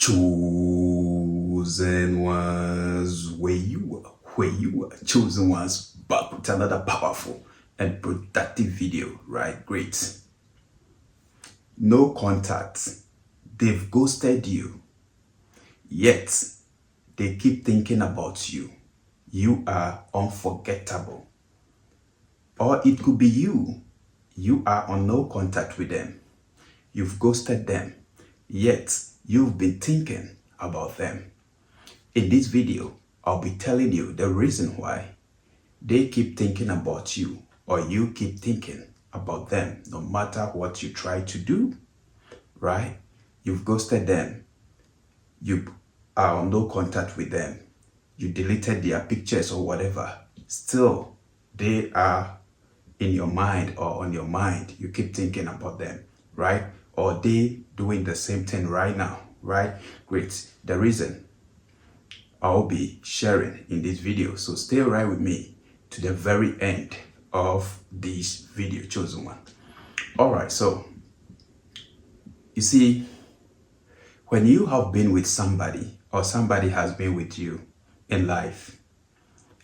Chosen ones, where you are, chosen ones, back with another powerful and productive video, right? Great. No contact. They've ghosted you, yet they keep thinking about you. You are unforgettable. Or it could be you. You are on no contact with them. You've ghosted them, yet you've been thinking about them. In this video, I'll be telling you the reason why they keep thinking about you or you keep thinking about them no matter what you try to do, right? You've ghosted them. You are on no contact with them. You deleted their pictures or whatever. Still, they are in your mind or on your mind. You keep thinking about them, right? Or they doing the same thing right now, right? Great. The reason I'll be sharing in this video. So stay right with me to the very end of this video, chosen one. All right. So you see, when you have been with somebody or somebody has been with you in life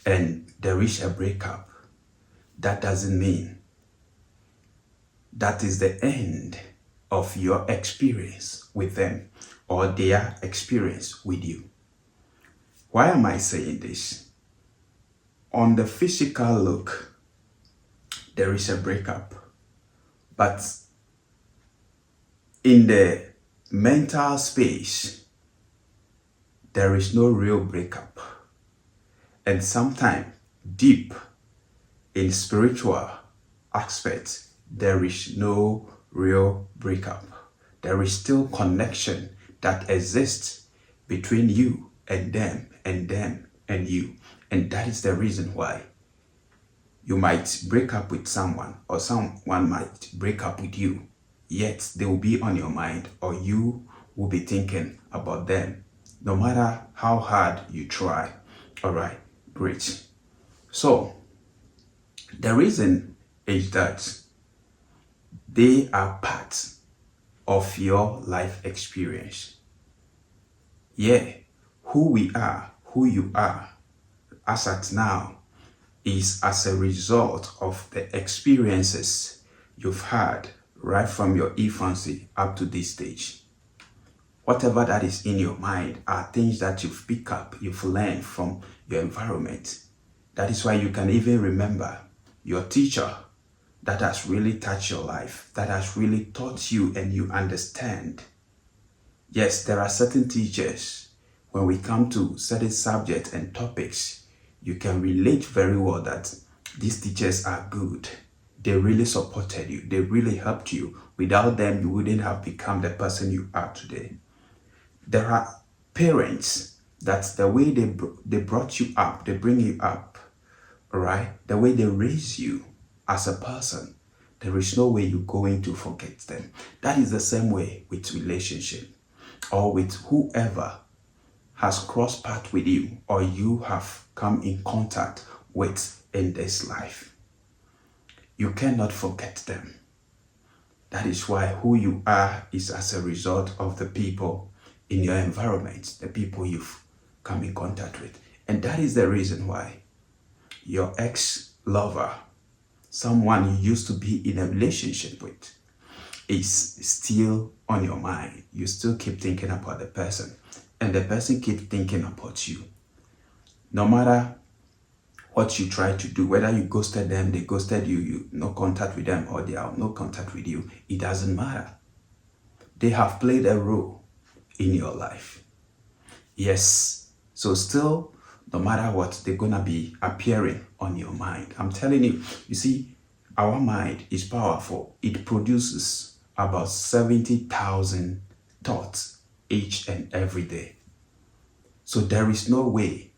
and there is a breakup, that doesn't mean that is the end of your experience with them or their experience with you. Why am I saying this? On the physical look, there is a breakup, but in the mental space, there is no real breakup. And sometimes deep in spiritual aspects, there is no real breakup. There is still connection that exists between you and them and you. And that is the reason why you might break up with someone or someone might break up with you, yet they will be on your mind or you will be thinking about them no matter how hard you try. All right, great. So the reason is that they are part of your life experience. Yeah, who we are, who you are, as at now, is as a result of the experiences you've had right from your infancy up to this stage. Whatever that is in your mind are things that you've picked up, you've learned from your environment. That is why you can even remember your teacher that has really touched your life, that has really taught you and you understand. Yes, there are certain teachers, when we come to certain subjects and topics, you can relate very well that these teachers are good. They really supported you. They really helped you. Without them, you wouldn't have become the person you are today. There are parents that the way they brought you up, they bring you up, all right? The way they raise you as a person, there is no way you're going to forget them. That is the same way with relationship or with whoever has crossed path with you or you have come in contact with in this life. You cannot forget them. That is why who you are is as a result of the people in your environment, the people you've come in contact with. And that is the reason why your ex-lover, someone you used to be in a relationship with, is still on your mind. You still keep thinking about the person and the person keeps thinking about you. No matter what you try to do, whether you ghosted them, they ghosted you, you no contact with them, or they are no contact with you, it doesn't matter. They have played a role in your life. Yes, so still, no matter what, they're gonna be appearing on your mind. I'm telling you, you see, our mind is powerful. It produces about 70,000 thoughts each and every day. So there is no way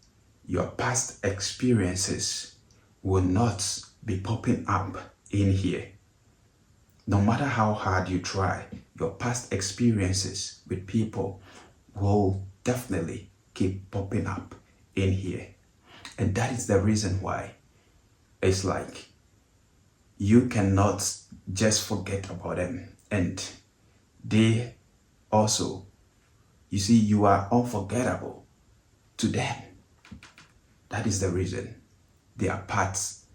your past experiences will not be popping up in here. No matter how hard you try, your past experiences with people will definitely keep popping up in here. And that is the reason why it's like you cannot just forget about them. And they also You see, you are unforgettable to them. That is the reason they are parts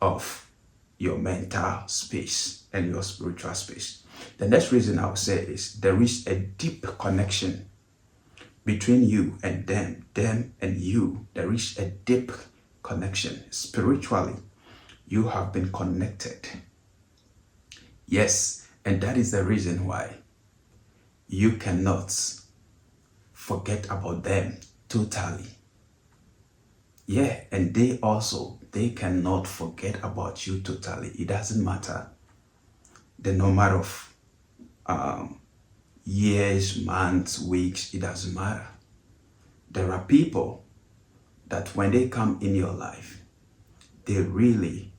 of your mental space and your spiritual space. The next reason I would say is there is a deep connection between you and them and you. There is a deep connection. Spiritually, you have been connected. Yes, and that is the reason why you cannot forget about them totally. Yeah, and they cannot forget about you totally. It doesn't matter the number of years, months, weeks, it doesn't matter. There are people that when they come in your life, they really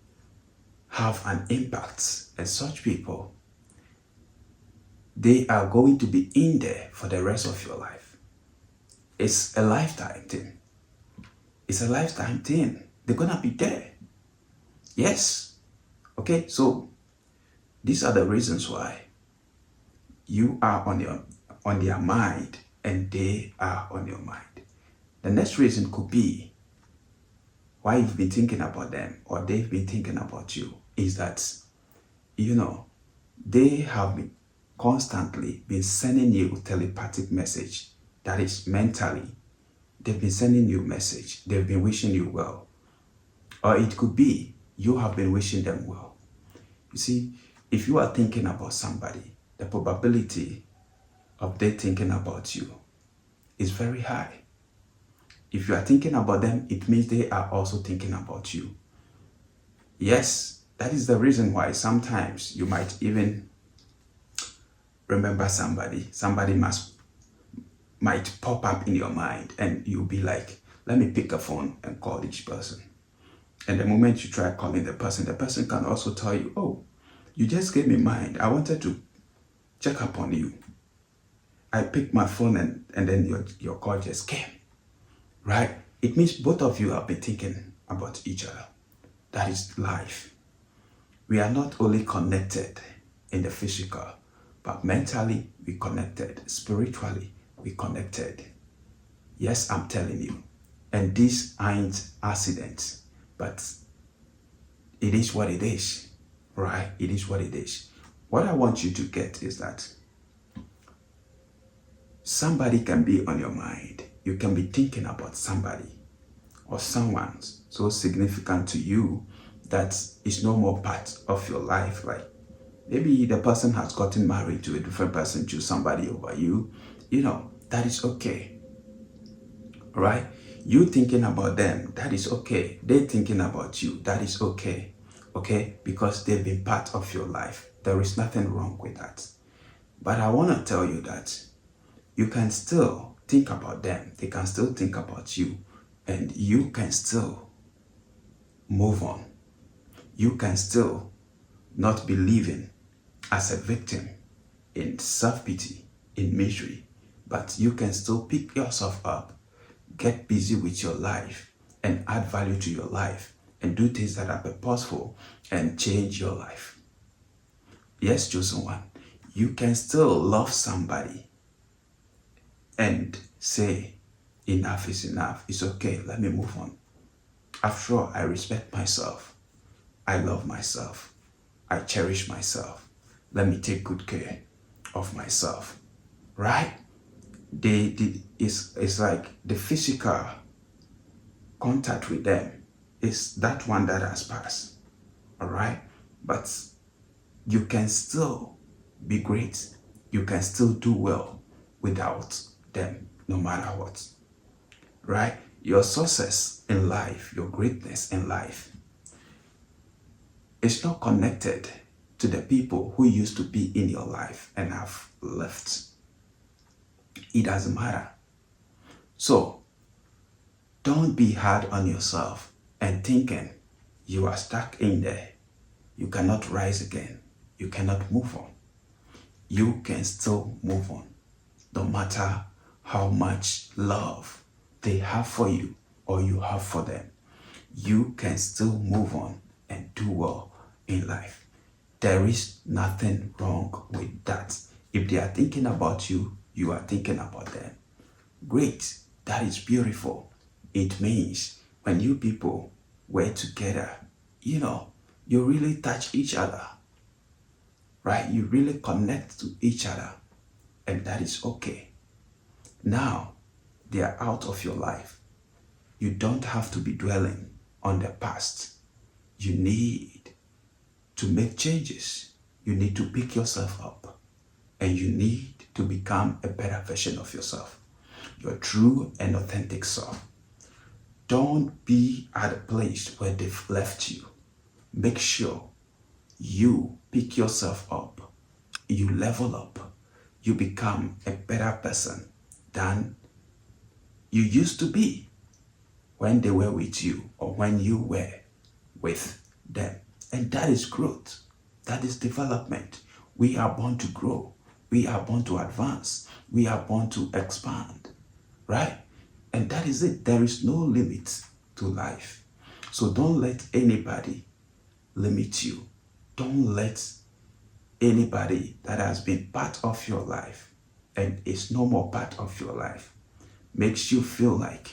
have an impact. And such people, they are going to be in there for the rest of your life. It's a lifetime thing. It's a lifetime thing. They're gonna be there. Yes. Okay, so these are the reasons why you are on their mind and they are on your mind. The next reason could be why you've been thinking about them or they've been thinking about you is that, they have been constantly been sending you telepathic message. That is mentally. They've been sending you message. They've been wishing you well. Or it could be you have been wishing them well. You see, if you are thinking about somebody, the probability of they thinking about you is very high. If you are thinking about them, it means they are also thinking about you. Yes, that is the reason why sometimes you might even remember somebody. Somebody might pop up in your mind and you'll be like, let me pick a phone and call each person. And the moment you try calling the person can also tell you, oh, you just gave me mind. I wanted to check up on you. I picked my phone and then your call just came. Right? It means both of you have been thinking about each other. That is life. We are not only connected in the physical, but mentally we connected, spiritually we connected. Yes, I'm telling you. And these aren't accidents, but it is what it is, right? It is what it is. What I want you to get is that somebody can be on your mind. You can be thinking about somebody or someone so significant to you that is no more part of your life. Like maybe the person has gotten married to a different person, choose somebody over you. That is okay. Right? You thinking about them, that is okay. They thinking about you, that is okay. Okay? Because they've been part of your life. There is nothing wrong with that. But I want to tell you that you can still think about them. They can still think about you. And you can still move on. You can still not be living as a victim in self-pity, in misery. But you can still pick yourself up, get busy with your life, and add value to your life, and do things that are purposeful and change your life. Yes, chosen one, you can still love somebody and say, enough is enough. It's okay. Let me move on. After all, I respect myself. I love myself. I cherish myself. Let me take good care of myself. Right? It's like the physical contact with them is that one that has passed. All right? But you can still be great. You can still do well without them, no matter what. Right? Your success in life, your greatness in life is not connected to the people who used to be in your life and have left. It doesn't matter. So, don't be hard on yourself and thinking you are stuck in there. You cannot rise again. You cannot move on. You can still move on, no matter how much love they have for you or you have for them. You can still move on and do well in life. There is nothing wrong with that. If they are thinking about you, you are thinking about them. Great. That is beautiful. It means when you people were together, you really touch each other, right? You really connect to each other, and that is okay. Now, they are out of your life. You don't have to be dwelling on the past. You need to make changes. You need to pick yourself up, and you need to become a better version of yourself, your true and authentic self. Don't be at a place where they've left you. Make sure you pick yourself up, you level up, you become a better person than you used to be when they were with you or when you were with them. And that is growth. That is development. We are born to grow. We are born to advance. We are born to expand, right? And that is it. There is no limit to life. So don't let anybody limit you. Don't let anybody that has been part of your life and is no more part of your life makes you feel like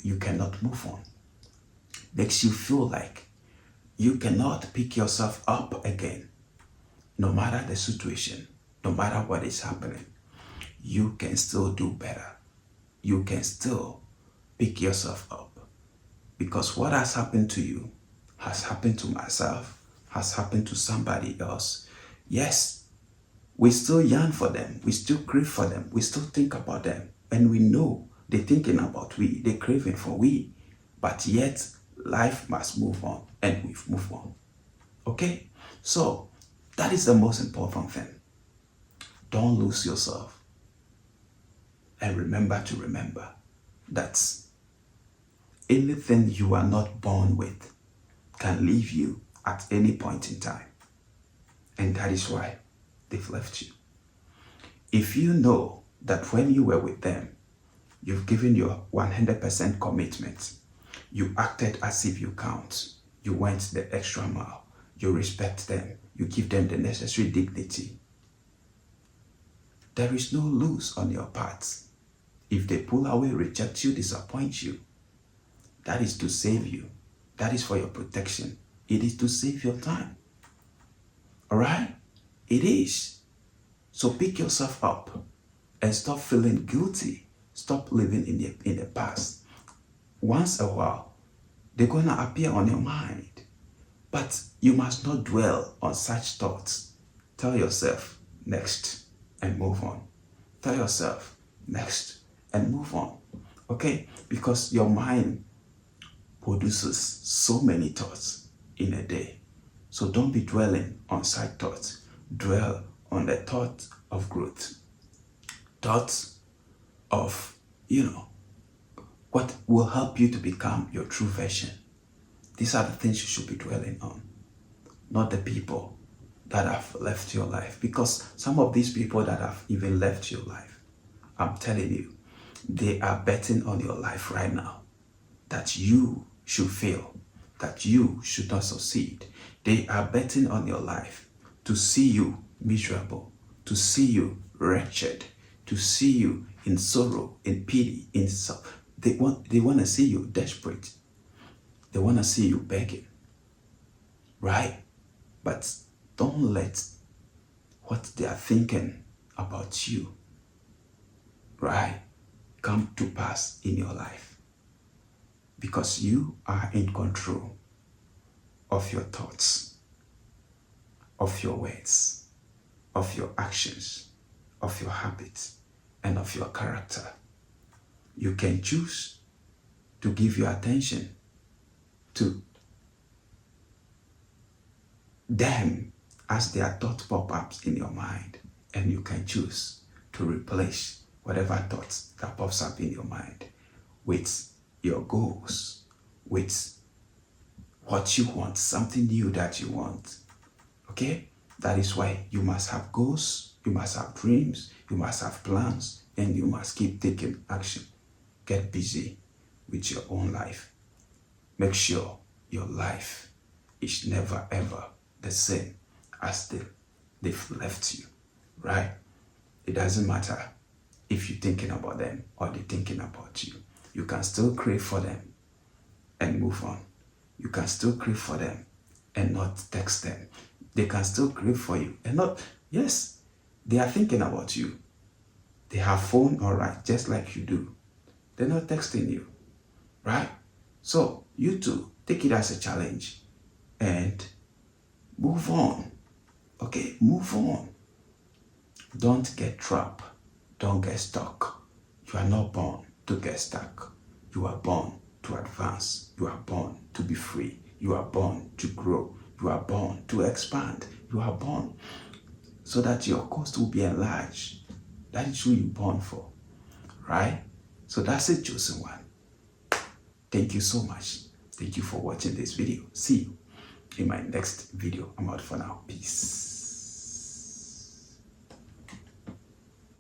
you cannot move on. Makes you feel like you cannot pick yourself up again. No matter the situation, no matter what is happening, you can still do better. You can still pick yourself up. Because what has happened to you has happened to myself, has happened to somebody else. Yes, we still yearn for them. We still crave for them. We still think about them. And we know they're thinking about we. They're craving for we. But yet, life must move on. And we've moved on. Okay? So, that is the most important thing. Don't lose yourself. And remember that anything you are not born with can leave you at any point in time. And that is why they've left you. If you know that when you were with them, you've given your 100% commitment, you acted as if you count, you went the extra mile, you respect them, you give them the necessary dignity, there is no lose on your part. If they pull away, reject you, disappoint you, that is to save you. That is for your protection. It is to save your time. All right? It is. So pick yourself up and stop feeling guilty. Stop living in the past. Once a while, they're going to appear on your mind. But you must not dwell on such thoughts. Tell yourself, next, and move on. Tell yourself, next, and move on. Okay? Because your mind produces so many thoughts in a day. So don't be dwelling on such thoughts. Dwell on the thought of growth. Thoughts of, what will help you to become your true version. These are the things you should be dwelling on. Not the people that have left your life. Because some of these people that have even left your life, I'm telling you, they are betting on your life right now. That you should fail, that you should not succeed. They are betting on your life to see you miserable, to see you wretched, to see you in sorrow, in pity, in self. They want to see you desperate. They want to see you begging, right? But don't let what they are thinking about you, right, come to pass in your life. Because you are in control of your thoughts, of your words, of your actions, of your habits, and of your character. You can choose to give your attention to them as their thought pop-ups in your mind, and you can choose to replace whatever thoughts that pops up in your mind with your goals, with what you want, something new that you want. Okay? That is why you must have goals, you must have dreams, you must have plans, and you must keep taking action. Get busy with your own life. Make sure your life is never ever the same as they've left you, right? It doesn't matter if you're thinking about them or they're thinking about you. You can still crave for them and move on. You can still crave for them and not text them. They can still crave for you and not, yes, they are thinking about you. They have phone, all right, just like you do. They're not texting you, right? So you too, take it as a challenge and move on. Okay, move on. Don't get trapped. Don't get stuck. You are not born to get stuck. You are born to advance. You are born to be free. You are born to grow. You are born to expand. You are born so that your coast will be enlarged. That is who you're born for, right? So that's it, chosen one. Thank you so much. Thank you for watching this video. See you in my next video. I'm out for now. Peace.